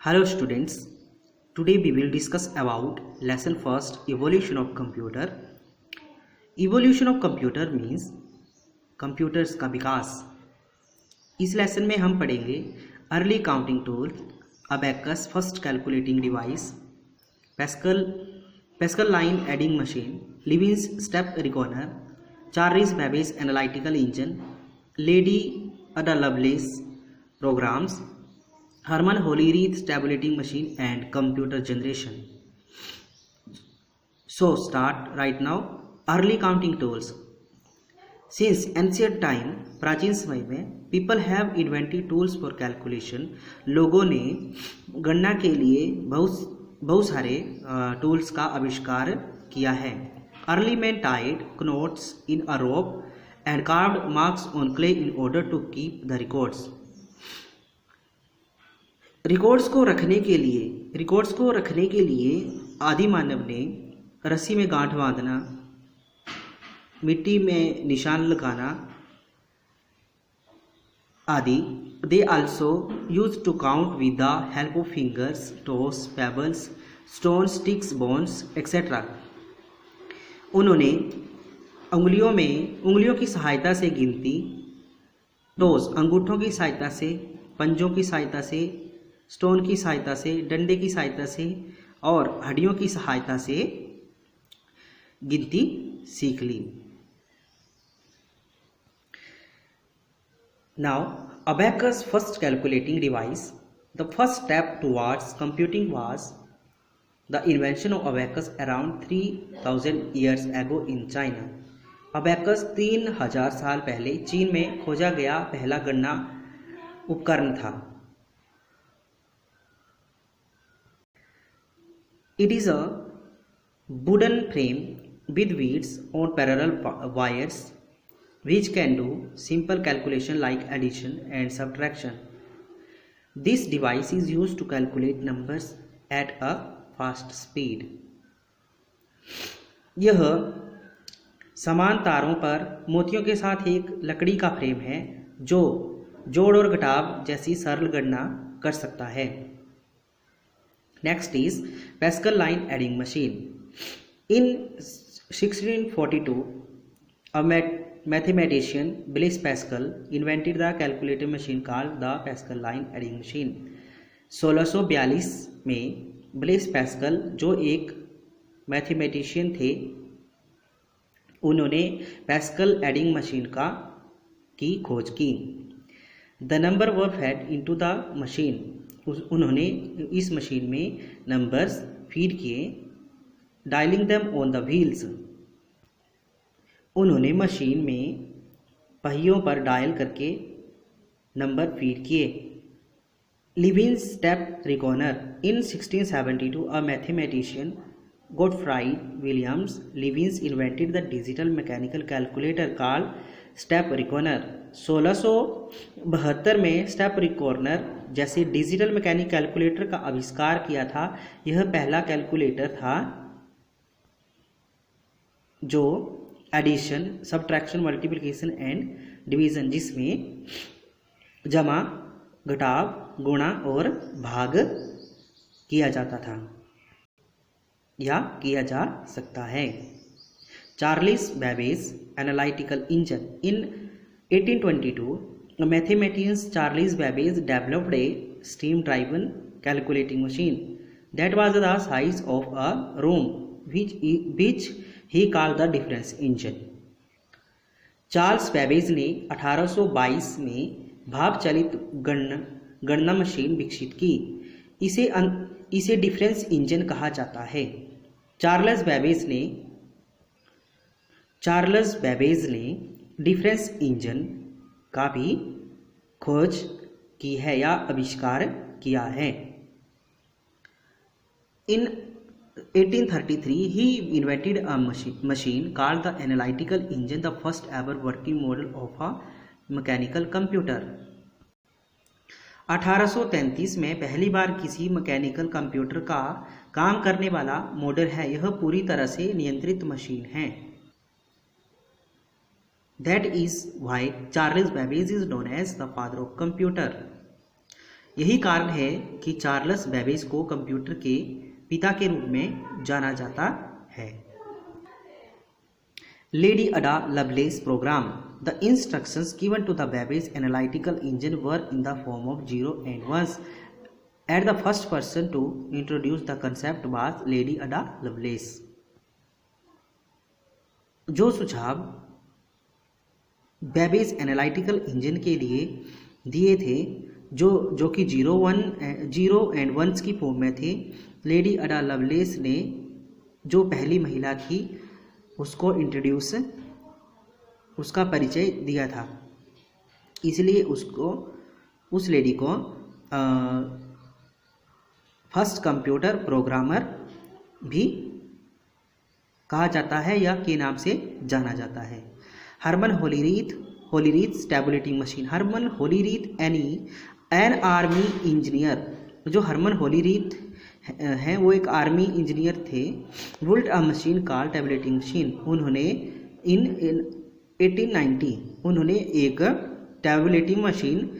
Hello students, today we will discuss about lesson first evolution of computer. Evolution of computer means computers का विकास। इस lesson में हम पढ़ेंगे early counting tool, abacus first calculating device, Pascaline adding machine, Leibniz step recorder, Charles Babbage analytical engine, Lady Ada Lovelace programs, Hermann Hollerith tabulating machine and computer generation. So start right now. Early counting tools. Since ancient time, प्राचीन समय में people have invented tools for calculation. लोगों ने गणना के लिए बहुत सारे tools का आविष्कार किया है. Early men tied knots in a rope and carved marks on clay in order to keep the records. Records को रखने के लिए आदि मानव ने रस्सी में गांठ बांधना, मिट्टी में निशान लगाना आदि। They also use to count with the help of fingers, toes, pebbles, stone, sticks, bones etcetera. उन्होंने उंगलियों की सहायता से गिनती, टोस अंगूठों की सहायता से, पंजों की सहायता से, स्टोन की सहायता से, डंडे की सहायता से और हड्डियों की सहायता से गिनती सीख ली। Now abacus first calculating device. The first step towards computing was the invention of abacus around 3000 years ago in China. Abacus 3000 साल पहले चीन में खोजा गया पहला गणना उपकरण था। It is a wooden frame with wheels on parallel wires which can do simple calculation like addition and subtraction. This device is used to calculate numbers at a fast speed. यह समान तारों पर मोतियों के साथ एक लकड़ी का फ्रेम है जो जोड़ और घटाव जैसी सरल गणना कर सकता है। Next is Pascal line adding machine. In 1642, a mathematician Blaise Pascal invented the calculator machine called the Pascal line adding machine. 1642 में ब्लेस पैस्कल जो एक मैथमेटिशियन थे, उन्होंने पैस्कल एडिंग मशीन की खोज की। The number were fed into the machine. उन्होंने इस मशीन में नंबर्स फीड किए। Dialing them on the wheels. उन्होंने मशीन में पहियों पर डायल करके नंबर फीड किए। Leibniz step recorder. In 1672 a mathematician Gottfried Williams Leibniz invented the digital mechanical calculator called step recorder. 1672 में स्टेप रिकॉर्डर जैसे डिजिटल मैकेनिक कैलकुलेटर का आविष्कार किया था। यह पहला कैलकुलेटर था जो addition, subtraction, multiplication and division, जिसमें जमा, घटाव, गुणा और भाग किया जाता था या किया जा सकता है। Charles Babbage analytical engine. In 1822 a mathematician Charles Babbage developed a steam-driven calculating machine that was the size of a room, which he called the difference engine. Charles Babbage ने 1822 में भाप चलित गणना मशीन विकसित की। इसे डिफरेंस इंजन कहा जाता है। चार्ल्स बेबेज ने डिफरेंस इंजन का भी खोज की है या आविष्कार किया है। इन 1833 he invented a machine called the analytical engine, the first ever working model of a mechanical computer. 1833 में पहली बार किसी मैकेनिकल कंप्यूटर का काम करने वाला मॉडल है। यह पूरी तरह से नियंत्रित मशीन है। That is why Charles Babbage is known as the father of computer. यही कारण है कि चार्ल्स बेबेज को कंप्यूटर के पिता के रूप में जाना जाता है। Lady Ada Lovelace program. The instructions given to the Babbage analytical engine were in the form of 0 and 1s. At the first person to introduce the concept was Lady Ada Lovelace. जो सुझाव Babbage analytical engine के लिए दिए थे, जो कि 0 and 1s की form में थे, लेडी अडा लवलेस ने जो पहली महिला थी उसका परिचय दिया था, इसलिए उस लेडी को फर्स्ट कंप्यूटर प्रोग्रामर भी कहा जाता है या के नाम से जाना जाता है। Hermann Hollerith tabulating machine. Hermann Hollerith an army engineer. जो हरमन होलीरीथ हैं वो एक आर्मी इंजीनियर थे। Built a machine called tabulating machine. उन्होंने इन 1890 उन्होंने एक टैबुलेटिंग मशीन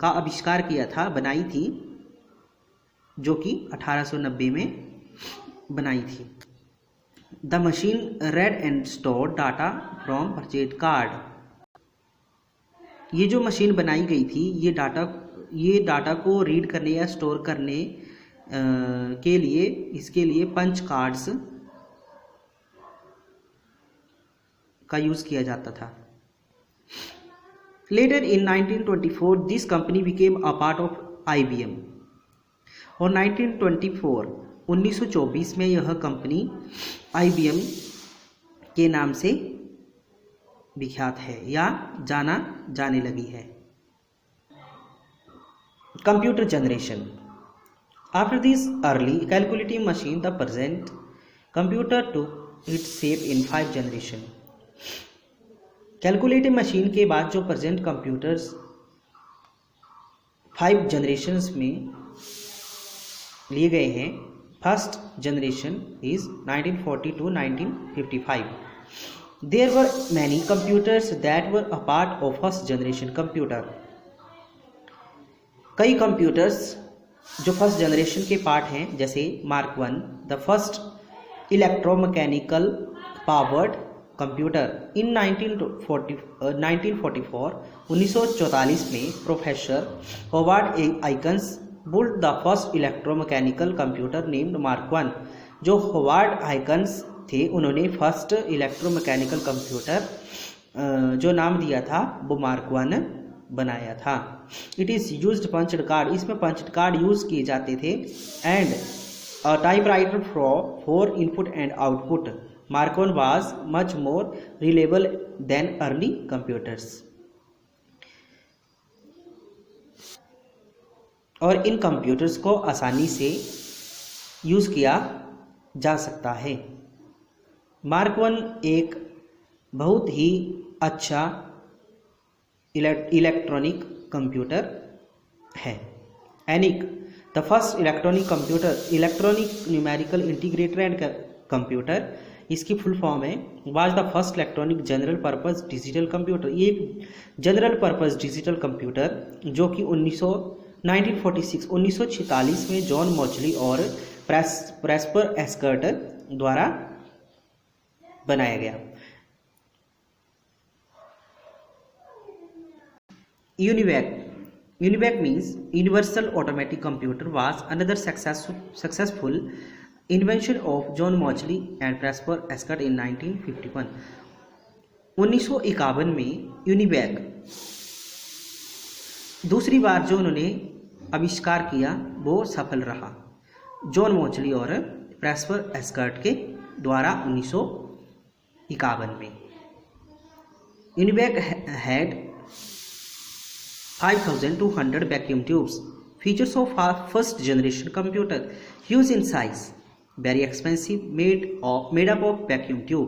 का आविष्कार किया था, बनाई थी, जो कि 1890 में बनाई थी। The machine red and store data from purchase card. ये जो मशीन बनाई गई थी, ये डाटा को रीड करने या स्टोर करने इसके लिए पंच कार्ड्स का यूज किया जाता था। Later in 1924 this company became a part of IBM। और 1924 में यह कंपनी IBM के नाम से विख्यात है या जाना जाने लगी है। Computer generation. After this early calculating machine the present computer took its shape in 5 generation. Calculating machine के बाद जो प्रेजेंट कंप्यूटर्स 5 जनरेशन्स में लिए गए हैं। First generation is 1940 to 1955. There were many computers that were a part of first generation computer. कई computers जो first generation के पार्ट हैं, जैसे Mark 1 the first electromechanical powered computer. In 1944 में professor Howard Aikens built the first electromechanical computer named Mark 1. जो Howard icons थे उन्होंने first electromechanical computer जो नाम दिया था वो मार्क 1 बनाया था। It is used punched card. इसमें पंच्ड कार्ड यूज किए जाते थे। And a typewriter for input and output. Mark 1 was much more reliable than early computers. और इन कंप्यूटर्स को आसानी से यूज़ किया जा सकता है। मार्क 1 एक बहुत ही अच्छा इलेक्ट्रॉनिक कंप्यूटर है। ENIAC the first electronic computer, electronic numerical integrated and computer, इसकी फुल फॉर्म है, was the first electronic general purpose digital computer. ये जनरल पर्पस डिजिटल कंप्यूटर जो कि 1946 में जॉन मॉचली और प्रेस्पर एस्कर्ट द्वारा बनाया गया। UNIVAC means Universal Automatic Computer was another successful invention of John Mauchly and Presper Eschert in 1951. 1951 में यूनिवैक दूसरी बार जो उन्होंने आविष्कार किया वो सफल रहा। जॉन मॉचली और प्रेस्पर एस्कर्ट के द्वारा 1951 में। UNIVAC had 5200 vacuum tubes. Features of our first generation computer: huge in size, very expensive, made up of vacuum tube.